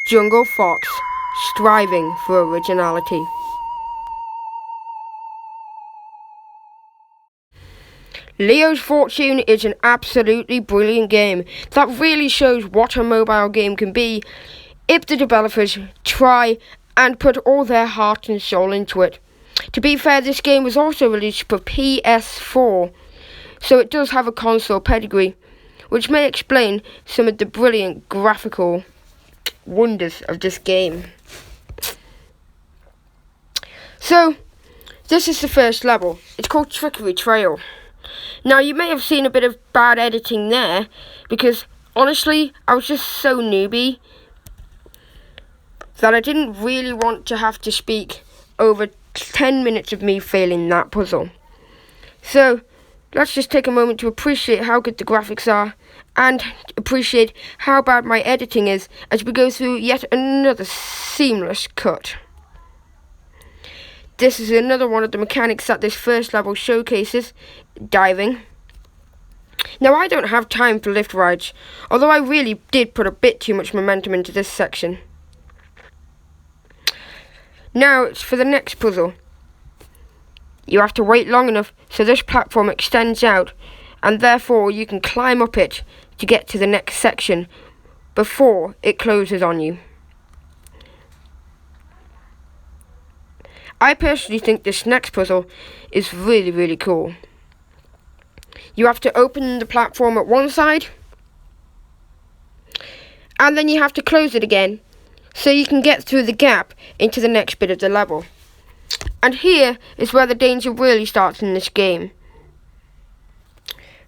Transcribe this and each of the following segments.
Jungle Fox, striving for originality. Leo's Fortune is an absolutely brilliant game that really shows what a mobile game can be if the developers try and put all their heart and soul into it. To be fair, this game was also released for PS4, so it does have a console pedigree, which may explain some of the brilliant graphical wonders of this game. So, this is the first level. It's called Trickery Trail. Now, you may have seen a bit of bad editing there, because honestly, I was just so newbie that I didn't really want to have to speak over 10 minutes of me failing that puzzle. So, let's just take a moment to appreciate how good the graphics are and appreciate how bad my editing is as we go through yet another seamless cut. This is another one of the mechanics that this first level showcases, diving. Now, I don't have time for lift rides, although I really did put a bit too much momentum into this section. Now it's for the next puzzle. You have to wait long enough so this platform extends out, and therefore you can climb up it to get to the next section before it closes on you. I personally think this next puzzle is really cool. You have to open the platform at one side, and then you have to close it again so you can get through the gap into the next bit of the level. And here is where the danger really starts in this game.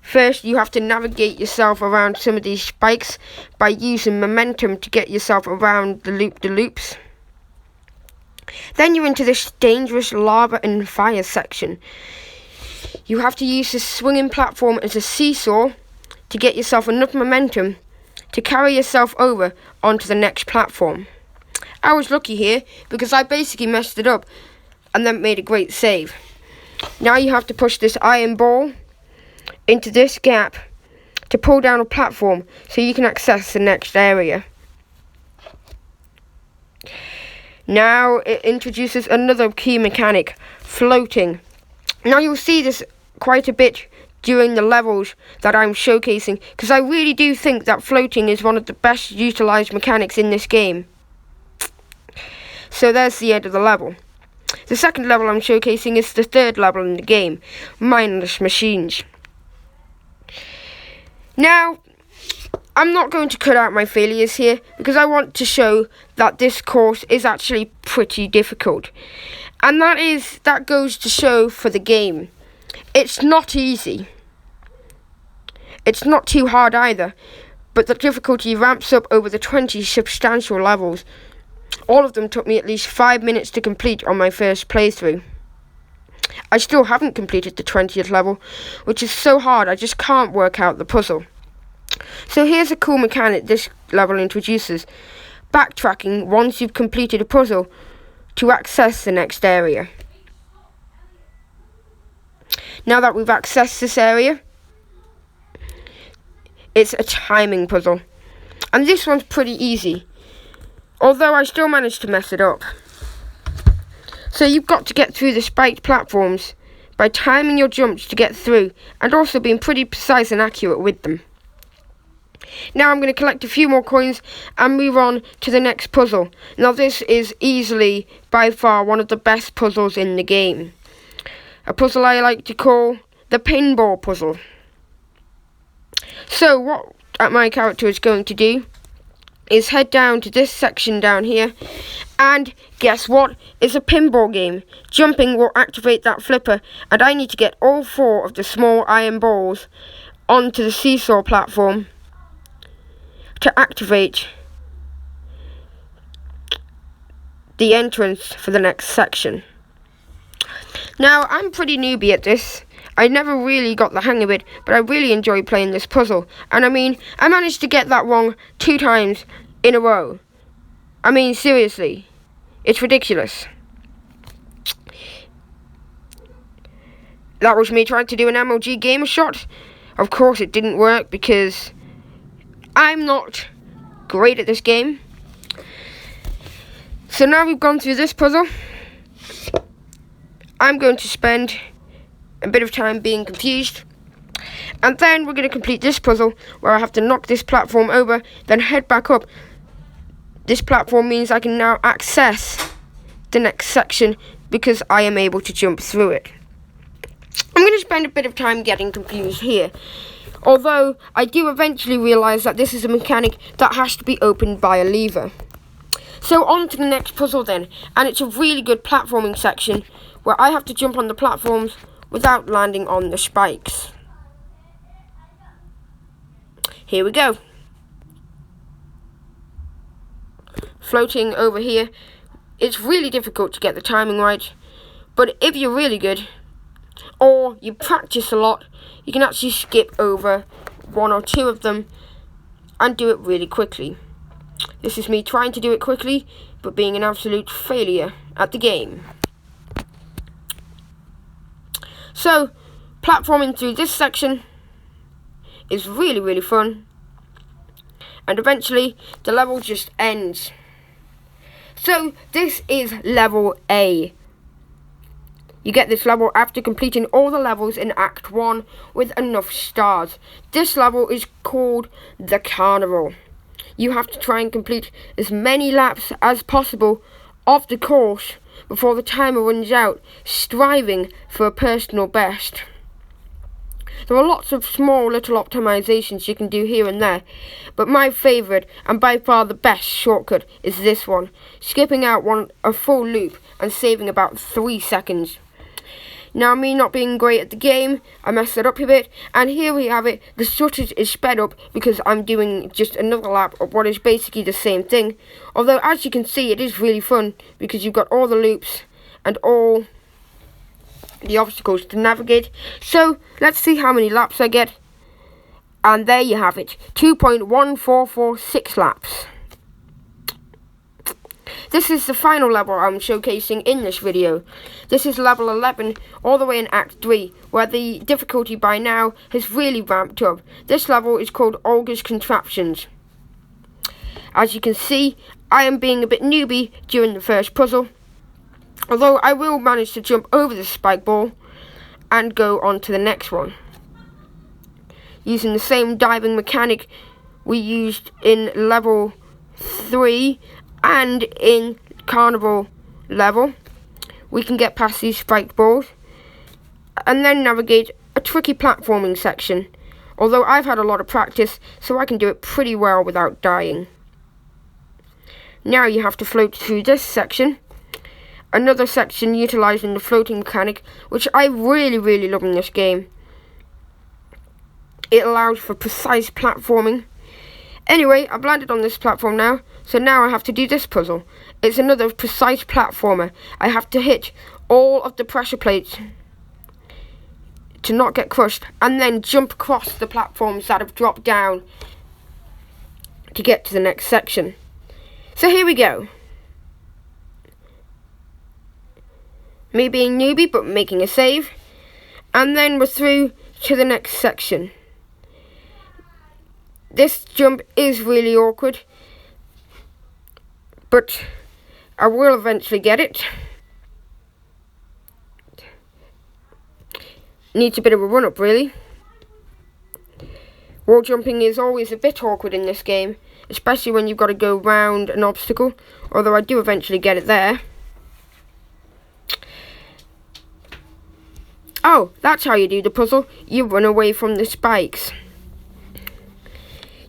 First, you have to navigate yourself around some of these spikes by using momentum to get yourself around the loop-de-loops. Then you're into this dangerous lava and fire section. You have to use this swinging platform as a seesaw to get yourself enough momentum to carry yourself over onto the next platform. I was lucky here because I basically messed it up and then made a great save. Now you have to push this iron ball into this gap to pull down a platform so you can access the next area. Now it introduces another key mechanic, floating. Now you'll see this quite a bit during the levels that I'm showcasing, because I really do think that floating is one of the best utilised mechanics in this game. So there's the end of the level. The second level I'm showcasing is the third level in the game, Mindless Machines. Now, I'm not going to cut out my failures here because I want to show that this course is actually pretty difficult. And that goes to show for the game. It's not easy. It's not too hard either, but the difficulty ramps up over the 20 substantial levels. All of them took me at least 5 minutes to complete on my first playthrough. I still haven't completed the 20th level, which is so hard I just can't work out the puzzle. So here's a cool mechanic this level introduces: backtracking once you've completed a puzzle to access the next area. Now that we've accessed this area, it's a timing puzzle, and this one's pretty easy, although I still managed to mess it up. So you've got to get through the spiked platforms by timing your jumps to get through, and also being pretty precise and accurate with them. Now I'm going to collect a few more coins and move on to the next puzzle. Now this is easily, by far, one of the best puzzles in the game. A puzzle I like to call the pinball puzzle. So what my character is going to do is head down to this section down here, and guess what? It's a pinball game. Jumping will activate that flipper, and I need to get all 4 of the small iron balls onto the seesaw platform to activate the entrance for the next section. Now, I'm pretty newbie at this. I never really got the hang of it, but I really enjoy playing this puzzle. And I mean, I managed to get that wrong 2 times in a row. I mean, seriously, it's ridiculous. That was me trying to do an MLG gamer shot. Of course it didn't work because I'm not great at this game. So now we've gone through this puzzle, I'm going to spend a bit of time being confused. And then we're going to complete this puzzle where I have to knock this platform over, then head back up. This platform means I can now access the next section because I am able to jump through it. I'm going to spend a bit of time getting confused here, although I do eventually realise that this is a mechanic that has to be opened by a lever. So on to the next puzzle then, and it's a really good platforming section where I have to jump on the platforms without landing on the spikes. Here we go. Floating over here. It's really difficult to get the timing right, but if you're really good, or you practice a lot, you can actually skip over one or two of them and do it really quickly. This is me trying to do it quickly, but being an absolute failure at the game. So, platforming through this section is really, really fun. And eventually, the level just ends. So, this is level A. You get this level after completing all the levels in Act 1 with enough stars. This level is called the Carnival. You have to try and complete as many laps as possible of the course before the timer runs out, striving for a personal best. There are lots of small little optimizations you can do here and there, but my favourite and by far the best shortcut is this one, skipping out a full loop and saving about 3 seconds. Now, me not being great at the game, I messed it up a bit, and here we have it. The footage is sped up because I'm doing just another lap of what is basically the same thing. Although, as you can see, it is really fun because you've got all the loops and all the obstacles to navigate. So, let's see how many laps I get. And there you have it, 2.1446 laps. This is the final level I'm showcasing in this video. This is level 11, all the way in Act 3, where the difficulty by now has really ramped up. This level is called Olga's Contraptions. As you can see, I am being a bit newbie during the first puzzle, although I will manage to jump over the spike ball and go on to the next one. Using the same diving mechanic we used in level 3 and in Carnival level, we can get past these spiked balls and then navigate a tricky platforming section, although I've had a lot of practice, so I can do it pretty well without dying. Now you have to float through this section, another section utilising the floating mechanic, which I really love in this game. It allows for precise platforming. Anyway, I've landed on this platform now, so now I have to do this puzzle. It's another precise platformer. I have to hit all of the pressure plates to not get crushed, and then jump across the platforms that have dropped down to get to the next section. So here we go. Me being newbie, but making a save. And then we're through to the next section. This jump is really awkward, but I will eventually get it. Needs a bit of a run-up, really. Wall jumping is always a bit awkward in this game, especially when you've got to go round an obstacle, although I do eventually get it there. Oh, that's how you do the puzzle. You run away from the spikes.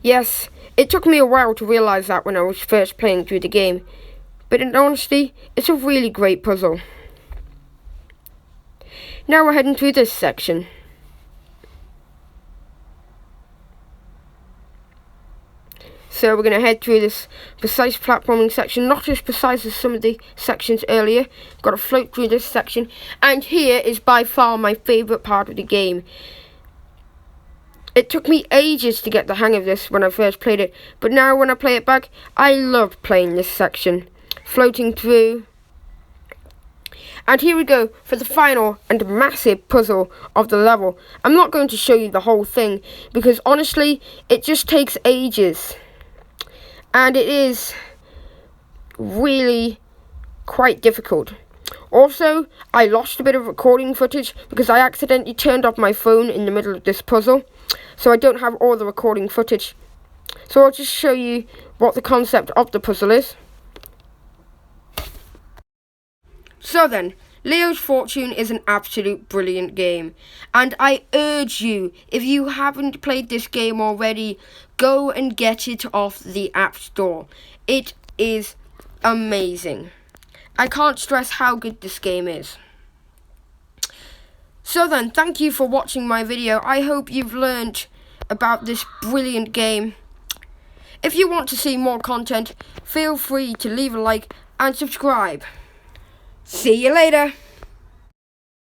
Yes, it took me a while to realise that when I was first playing through the game, but in honesty, it's a really great puzzle. Now we're heading through this section. So we're going to head through this precise platforming section, not as precise as some of the sections earlier. Got to float through this section, and here is by far my favourite part of the game. It took me ages to get the hang of this when I first played it, but now when I play it back, I love playing this section. Floating through. And here we go for the final and massive puzzle of the level. I'm not going to show you the whole thing, because honestly, it just takes ages. And it is really quite difficult. Also, I lost a bit of recording footage because I accidentally turned off my phone in the middle of this puzzle, so I don't have all the recording footage. So I'll just show you what the concept of the puzzle is. So then, Leo's Fortune is an absolute brilliant game, and I urge you, if you haven't played this game already, go and get it off the App Store. It is amazing. I can't stress how good this game is. So then, thank you for watching my video. I hope you've learned about this brilliant game. If you want to see more content, feel free to leave a like and subscribe. See you later.